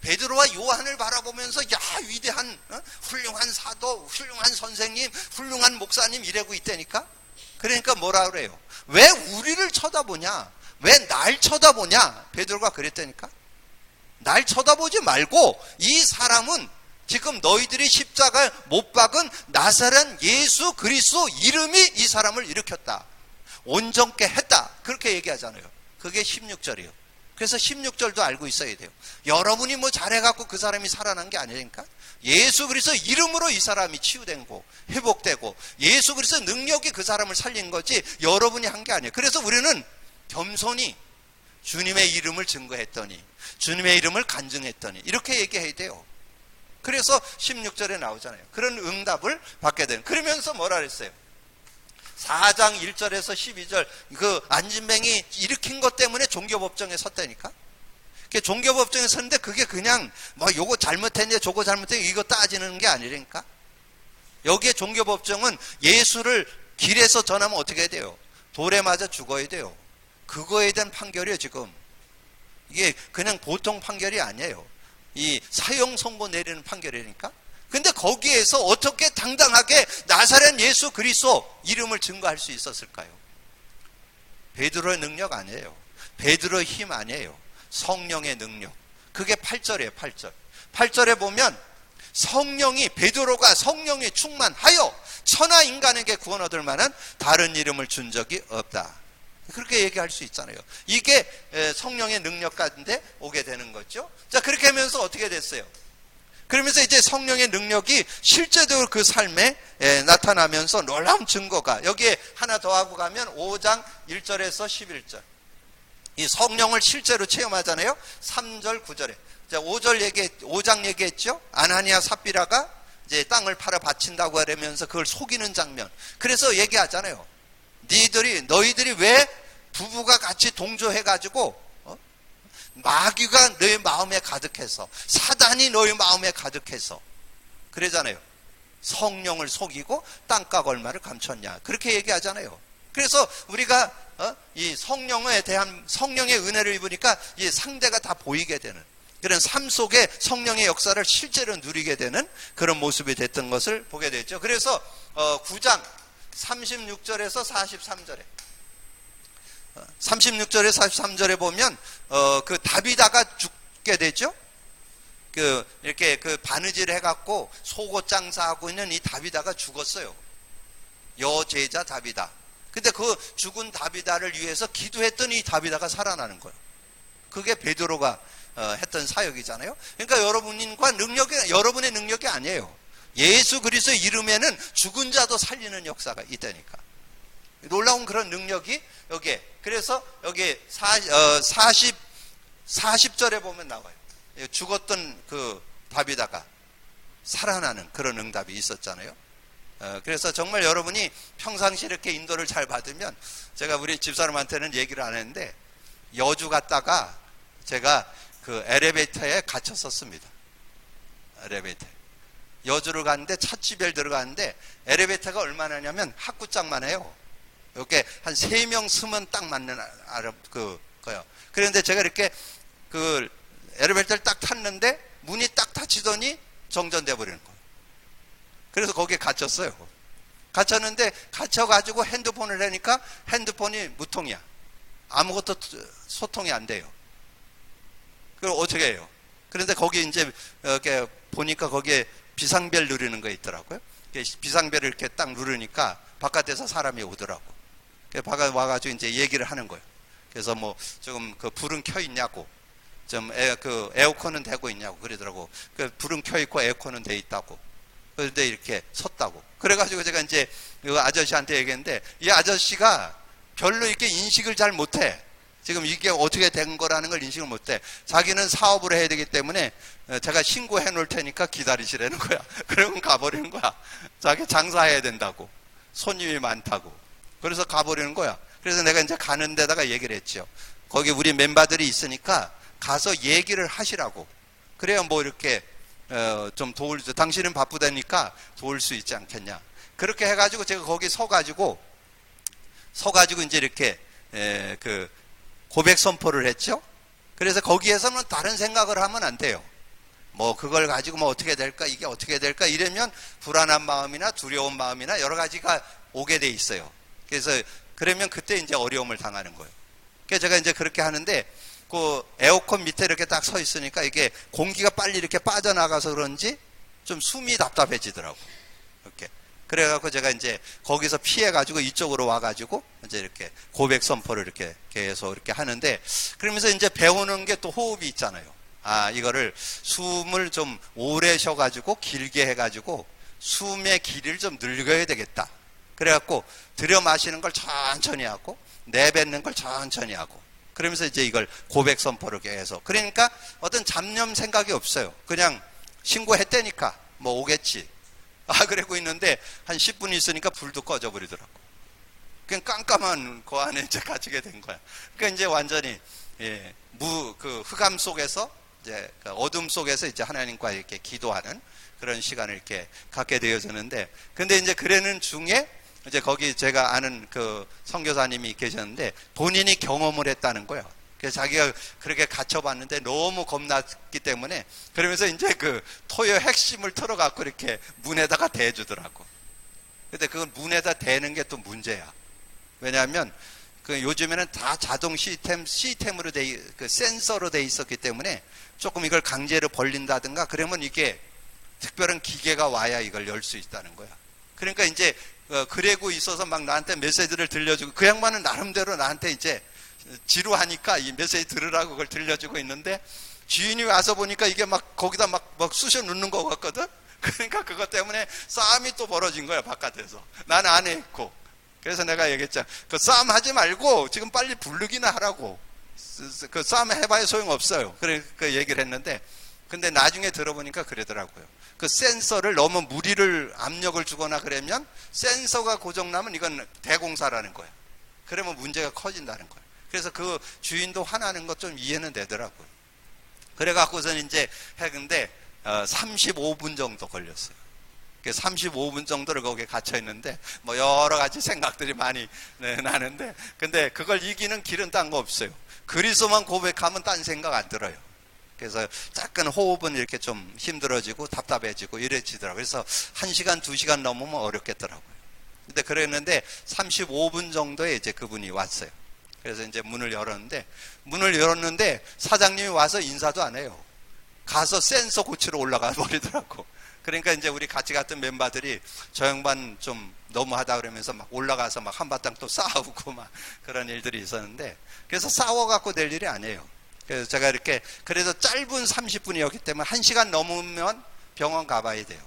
베드로와 요한을 바라보면서 야 위대한 훌륭한 사도, 훌륭한 선생님, 훌륭한 목사님 이러고 있다니까. 그러니까 뭐라 그래요? 왜 우리를 쳐다보냐? 왜 날 쳐다보냐? 베드로가 그랬다니까. 날 쳐다보지 말고 이 사람은 지금 너희들이 십자가에 못 박은 나사렛 예수 그리스도 이름이 이 사람을 일으켰다. 온전케 했다. 그렇게 얘기하잖아요. 그게 16절이에요. 그래서 16절도 알고 있어야 돼요. 여러분이 뭐 잘해갖고 그 사람이 살아난 게 아니니까. 예수 그리스도 이름으로 이 사람이 치유되고 회복되고 예수 그리스도 능력이 그 사람을 살린 거지 여러분이 한 게 아니에요. 그래서 우리는 겸손히 주님의 이름을 증거했더니 주님의 이름을 간증했더니 이렇게 얘기해야 돼요. 그래서 16절에 나오잖아요. 그런 응답을 받게 되는. 그러면서 뭐라 그랬어요? 4장 1절에서 12절 그 안진뱅이 일으킨 것 때문에 종교법정에 섰다니까. 종교법정에 섰는데 그게 그냥 뭐 요거 잘못했네 저거 잘못했네 이거 따지는 게 아니라니까. 여기에 종교법정은 예수를 길에서 전하면 어떻게 해야 돼요? 돌에 맞아 죽어야 돼요. 그거에 대한 판결이에요. 지금 이게 그냥 보통 판결이 아니에요. 이 사형 선고 내리는 판결이니까. 근데 거기에서 어떻게 당당하게 나사렛 예수 그리스도 이름을 증거할 수 있었을까요? 베드로의 능력 아니에요. 베드로의 힘 아니에요. 성령의 능력. 그게 8절이에요. 8절. 8절에 보면 베드로가 성령에 충만하여 천하 인간에게 구원 얻을 만한 다른 이름을 준 적이 없다. 그렇게 얘기할 수 있잖아요. 이게 성령의 능력 가운데 오게 되는 거죠. 자, 그렇게 하면서 어떻게 됐어요? 그러면서 이제 성령의 능력이 실제적으로 그 삶에 나타나면서 놀라운 증거가 여기에 하나 더 하고 가면 5장 1절에서 11절. 이 성령을 실제로 체험하잖아요. 3절 9절에. 자, 5장 얘기했죠. 아나니아 삽비라가 이제 땅을 팔아 바친다고 하면서 그걸 속이는 장면. 그래서 얘기하잖아요. 너희들이 왜 부부가 같이 동조해가지고 마귀가 너희 마음에 가득해서 사단이 너희 마음에 가득해서 그러잖아요. 성령을 속이고 땅값 얼마를 감췄냐 그렇게 얘기하잖아요. 그래서 우리가 이 성령에 대한 성령의 은혜를 입으니까 이 상대가 다 보이게 되는 그런 삶 속에 성령의 역사를 실제로 누리게 되는 그런 모습이 됐던 것을 보게 됐죠. 그래서 9장 36절에서 43절에 36절에 43절에 보면 그 다비다가 죽게 되죠. 이렇게 바느질 해갖고 속옷 장사하고 있는 이 다비다가 죽었어요. 여제자 다비다. 근데 그 죽은 다비다를 위해서 기도했더니 이 다비다가 살아나는 거예요. 그게 베드로가 했던 사역이잖아요. 그러니까 여러분의 능력이 아니에요. 예수 그리스도의 이름에는 죽은 자도 살리는 역사가 있다니까. 놀라운 그런 능력이 여기에. 그래서 여기 40절에 보면 나와요. 죽었던 그 다비다가 살아나는 그런 응답이 있었잖아요. 그래서 정말 여러분이 평상시 이렇게 인도를 잘 받으면 제가 우리 집사람한테는 얘기를 안 했는데 여주 갔다가 제가 그 엘리베이터에 갇혔었습니다. 엘리베이터. 여주를 갔는데 찻집에 들어갔는데 엘리베이터가 얼마나 하냐면 학구장만 해요. 이렇게 한 3명 쓰면 딱 맞는 거요. 그런데 제가 이렇게 엘리베이터를 딱 탔는데 문이 딱 닫히더니 정전돼 버리는 거예요. 그래서 거기에 갇혔어요. 갇혔는데 갇혀가지고 핸드폰을 하니까 핸드폰이 무통이야. 아무것도 소통이 안 돼요. 그럼 어떻게 해요? 그런데 거기 이제 이렇게 보니까 거기에 비상벨 누르는 거 있더라고요. 비상벨을 이렇게 딱 누르니까 바깥에서 사람이 오더라고. 바깥 와가지고 이제 얘기를 하는 거예요. 그래서 뭐 조금 그 불은 켜 있냐고, 좀 에어컨은 되고 있냐고 그러더라고. 그 불은 켜 있고 에어컨은 돼 있다고. 그런데 이렇게 섰다고. 그래가지고 제가 이제 이 아저씨한테 얘기했는데 이 아저씨가 별로 이렇게 인식을 잘 못해. 지금 이게 어떻게 된 거라는 걸 인식을 못해. 자기는 사업을 해야 되기 때문에 제가 신고해 놓을 테니까 기다리시라는 거야. 그러면 가버리는 거야. 자기 장사해야 된다고. 손님이 많다고. 그래서 가버리는 거야. 그래서 내가 이제 가는 데다가 얘기를 했죠. 거기 우리 멤버들이 있으니까 가서 얘기를 하시라고. 그래야 뭐 이렇게 좀 도울, 당신은 바쁘다니까 도울 수 있지 않겠냐. 그렇게 해가지고 제가 거기 서가지고 이제 이렇게 그 고백 선포를 했죠. 그래서 거기에서는 다른 생각을 하면 안 돼요. 뭐 그걸 가지고 뭐 어떻게 될까, 이게 어떻게 될까 이러면 불안한 마음이나 두려운 마음이나 여러 가지가 오게 돼 있어요. 그래서 그러면 그때 이제 어려움을 당하는 거예요. 그래서 제가 이제 그렇게 하는데 그 에어컨 밑에 이렇게 딱 서 있으니까 이게 공기가 빨리 이렇게 빠져나가서 그런지 좀 숨이 답답해지더라고. 이렇게. 그래갖고 제가 이제 거기서 피해가지고 이쪽으로 와가지고 이제 이렇게 고백 선포를 이렇게 계속 이렇게 하는데, 그러면서 이제 배우는 게 또 호흡이 있잖아요. 아, 이거를 숨을 좀 오래 쉬어가지고 길게 해가지고 숨의 길이를 좀 늘려야 되겠다. 그래갖고 들여 마시는 걸 천천히 하고 내뱉는 걸 천천히 하고, 그러면서 이제 이걸 고백 선포를 계속. 그러니까 어떤 잡념 생각이 없어요. 그냥 신고했다니까 뭐 오겠지. 아, 그러고 있는데 한 10분 있으니까 불도 꺼져 버리더라고. 그냥 깜깜한 그 안에 이제 갇히게 된 거야. 그러니까 이제 완전히 그 흑암 속에서 이제 어둠 속에서 이제 하나님과 이렇게 기도하는 그런 시간을 이렇게 갖게 되어졌는데, 근데 이제 그러는 중에 이제 거기 제가 아는 그 선교사님이 계셨는데 본인이 경험을 했다는 거예요. 그래서 자기가 그렇게 갇혀봤는데 너무 겁났기 때문에, 그러면서 이제 그 토요 핵심을 털어갖고 이렇게 문에다가 대주더라고. 근데 그건 문에다 대는 게 또 문제야. 왜냐하면 그 요즘에는 다 자동 시스템으로 그 센서로 돼 있었기 때문에 조금 이걸 강제로 벌린다든가 그러면 이게 특별한 기계가 와야 이걸 열 수 있다는 거야. 그러니까 이제 그러고 있어서 막 나한테 메시지를 들려주고, 그 양반은 나름대로 나한테 이제 지루하니까 이 메시지 들으라고 그걸 들려주고 있는데, 주인이 와서 보니까 이게 막 거기다 막 쑤셔 넣는 것 같거든. 그러니까 그것 때문에 싸움이 또 벌어진 거야, 바깥에서. 나는 안에 있고. 그래서 내가 얘기했잖아. 그 싸움 하지 말고 지금 빨리 부르기나 하라고. 그 싸움 해봐야 소용없어요. 그래 그 얘기를 했는데, 근데 나중에 들어보니까 그러더라고요. 그 센서를 너무 무리를 압력을 주거나 그러면 센서가 고장나면 이건 대공사라는 거야. 그러면 문제가 커진다는 거야. 그래서 그 주인도 화나는 것 좀 이해는 되더라고요. 그래갖고서는 이제 했는데 35분 정도 걸렸어요. 35분 정도를 거기에 갇혀 있는데 뭐 여러 가지 생각들이 많이 나는데, 근데 그걸 이기는 길은 딴 거 없어요. 그리스도만 고백하면 딴 생각 안 들어요. 그래서 약간 호흡은 이렇게 좀 힘들어지고 답답해지고 이래지더라고요. 그래서 1시간, 2시간 넘으면 어렵겠더라고요. 근데 그랬는데 35분 정도에 이제 그분이 왔어요. 그래서 이제 문을 열었는데 사장님이 와서 인사도 안 해요. 가서 센서 고치러 올라가 버리더라고. 그러니까 이제 우리 같이 갔던 멤버들이 저 양반 좀 너무하다 그러면서 막 올라가서 막 한바탕 또 싸우고 막 그런 일들이 있었는데, 그래서 싸워갖고 될 일이 아니에요. 그래서 제가 이렇게 그래도 짧은 30분이었기 때문에 1시간 넘으면 병원 가봐야 돼요.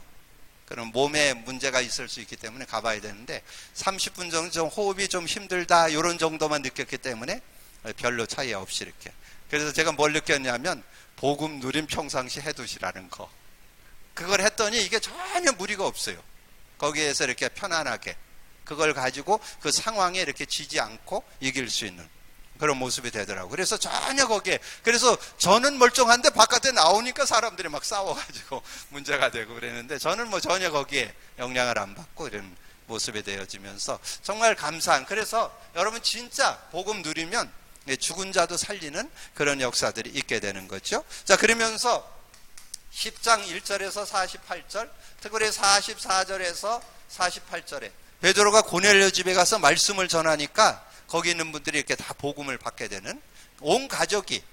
그럼 몸에 문제가 있을 수 있기 때문에 가봐야 되는데 30분 정도 좀 호흡이 좀 힘들다 이런 정도만 느꼈기 때문에 별로 차이 없이 이렇게. 그래서 제가 뭘 느꼈냐면 복음 누림 평상시 해두시라는 거. 그걸 했더니 이게 전혀 무리가 없어요. 거기에서 이렇게 편안하게 그걸 가지고 그 상황에 이렇게 지지 않고 이길 수 있는 그런 모습이 되더라고요. 그래서 전혀 거기에, 그래서 저는 멀쩡한데 바깥에 나오니까 사람들이 막 싸워가지고 문제가 되고 그랬는데, 저는 뭐 전혀 거기에 영향을 안 받고 이런 모습이 되어지면서 정말 감사한. 그래서 여러분 진짜 복음 누리면 죽은 자도 살리는 그런 역사들이 있게 되는 거죠. 자, 그러면서 10장 1절에서 48절, 특별히 44절에서 48절에 베드로가 고넬료 집에 가서 말씀을 전하니까 거기 있는 분들이 이렇게 다 복음을 받게 되는, 온 가족이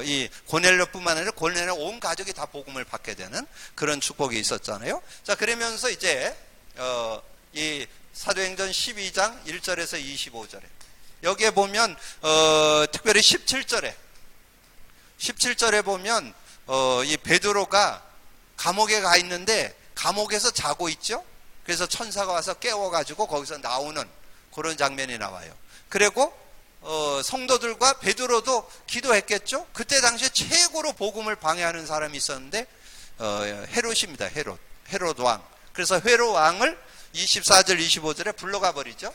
이 고넬료뿐만 아니라 고넬료 온 가족이 다 복음을 받게 되는 그런 축복이 있었잖아요. 자, 그러면서 이제 이 사도행전 12장 1절에서 25절에 여기에 보면 특별히 17절에 보면 이 베드로가 감옥에 가 있는데 감옥에서 자고 있죠. 그래서 천사가 와서 깨워가지고 거기서 나오는 그런 장면이 나와요. 그리고 성도들과 베드로도 기도했겠죠. 그때 당시에 최고로 복음을 방해하는 사람이 있었는데 헤롯입니다. 헤롯 왕. 그래서 헤롯 왕을 24절 25절에 불러가 버리죠.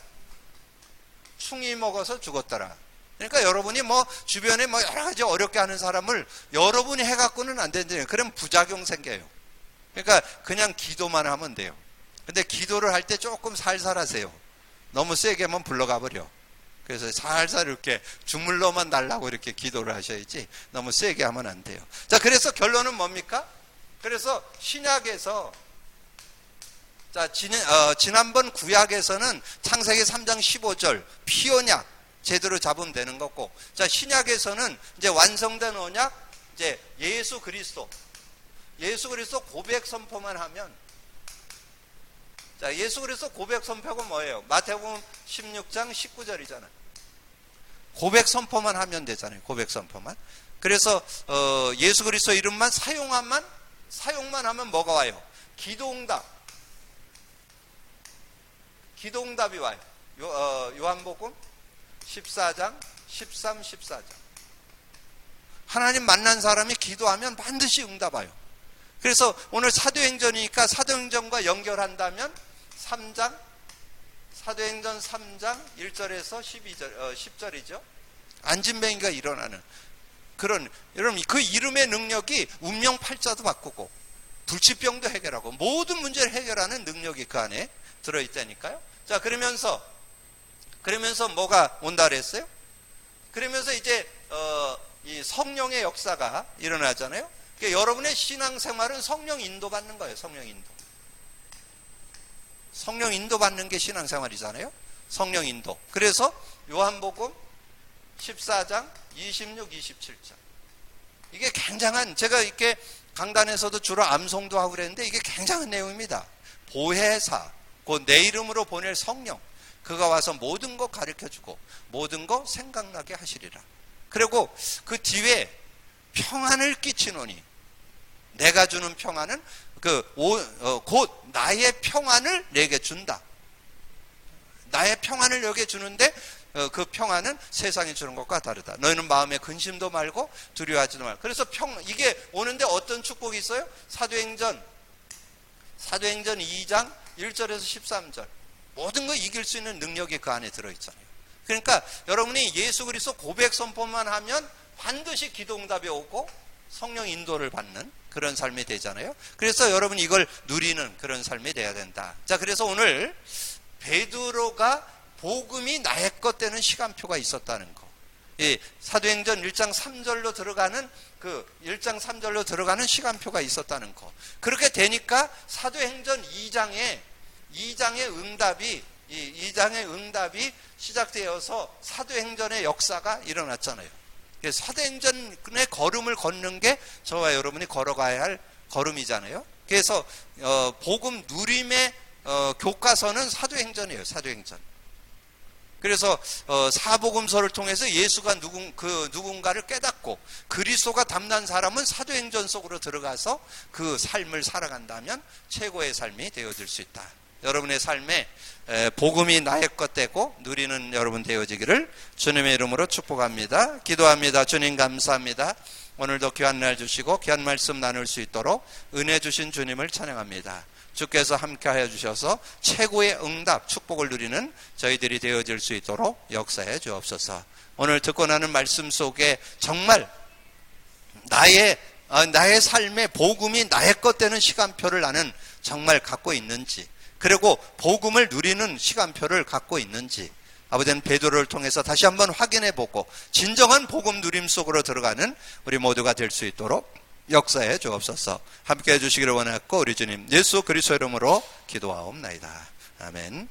충이 먹어서 죽었더라. 그러니까 여러분이 뭐 주변에 뭐 여러 가지 어렵게 하는 사람을 여러분이 해갖고는 안 된대요. 그럼 부작용 생겨요. 그러니까 그냥 기도만 하면 돼요. 근데 기도를 할 때 조금 살살 하세요. 너무 세게 하면 불러가 버려. 그래서 살살 이렇게 주물러만 달라고 이렇게 기도를 하셔야지 너무 세게 하면 안 돼요. 자, 그래서 결론은 뭡니까? 그래서 신약에서, 자, 지난번 구약에서는 창세기 3장 15절 피언약 제대로 잡으면 되는 거고, 자, 신약에서는 이제 완성된 언약, 이제 예수 그리스도 고백 선포만 하면, 자, 예수 그리스도 고백 선포가 뭐예요? 마태복음 16장 19절이잖아요. 고백 선포만 하면 되잖아요. 고백 선포만. 그래서 예수 그리스도 이름만 사용만 하면 뭐가 와요? 기도응답이 와요. 요한복음 14장 13, 14장. 하나님 만난 사람이 기도하면 반드시 응답 와요. 그래서 오늘 사도행전이니까 사도행전과 연결한다면 사도행전 3장 1절에서 10절이죠. 안진뱅이가 일어나는 그런, 여러분 그 이름의 능력이 운명팔자도 바꾸고 불치병도 해결하고 모든 문제를 해결하는 능력이 그 안에 들어있다니까요. 자, 그러면서 뭐가 온다 그랬어요? 그러면서 이제 이 성령의 역사가 일어나잖아요. 그러니까 여러분의 신앙생활은 성령 인도 받는 거예요. 성령 인도 받는 게 신앙생활이잖아요. 성령 인도. 그래서 요한복음 14장 26, 27절. 이게 굉장한, 제가 이렇게 강단에서도 주로 암송도 하고 그랬는데 이게 굉장한 내용입니다. 보혜사, 곧 내 이름으로 보낼 성령, 그가 와서 모든 거 가르쳐주고 모든 거 생각나게 하시리라. 그리고 그 뒤에 평안을 끼치노니, 내가 주는 평안은 곧 나의 평안을 내게 준다. 나의 평안을 내게 주는데 그 평안은 세상이 주는 것과 다르다. 너희는 마음에 근심도 말고 두려워하지도 말고. 그래서 이게 오는데 어떤 축복이 있어요? 사도행전 2장 1절에서 13절. 모든 거 이길 수 있는 능력이 그 안에 들어있잖아요. 그러니까 여러분이 예수 그리스도 고백 선포만 하면 반드시 기도응답이 오고 성령 인도를 받는 그런 삶이 되잖아요. 그래서 여러분이 이걸 누리는 그런 삶이 돼야 된다. 자, 그래서 오늘 베드로가 복음이 나의 것 되는 시간표가 있었다는 거. 이 사도행전 1장 3절로 들어가는 그 1장 3절로 들어가는 시간표가 있었다는 거. 그렇게 되니까 사도행전 2장의 응답이 시작되어서 사도행전의 역사가 일어났잖아요. 사도행전의 걸음을 걷는 게 저와 여러분이 걸어가야 할 걸음이잖아요. 그래서 복음 누림의 교과서는 사도행전이에요. 사도행전. 그래서 사복음서를 통해서 예수가 누군가를 깨닫고 그리스도가 담난 사람은 사도행전 속으로 들어가서 그 삶을 살아간다면 최고의 삶이 되어질 수 있다. 여러분의 삶에 복음이 나의 것 되고 누리는 여러분 되어지기를 주님의 이름으로 축복합니다. 기도합니다. 주님 감사합니다. 오늘도 귀한 날 주시고 귀한 말씀 나눌 수 있도록 은혜 주신 주님을 찬양합니다. 주께서 함께하여 주셔서 최고의 응답, 축복을 누리는 저희들이 되어질 수 있도록 역사해 주옵소서. 오늘 듣고 나는 말씀 속에 정말 나의 삶의 복음이 나의 것 되는 시간표를 나는 정말 갖고 있는지, 그리고 복음을 누리는 시간표를 갖고 있는지, 아버지는 베드로를 통해서 다시 한번 확인해보고 진정한 복음 누림 속으로 들어가는 우리 모두가 될 수 있도록 역사해 주옵소서. 함께해 주시기를 원하고 우리 주님 예수 그리스도 이름으로 기도하옵나이다. 아멘.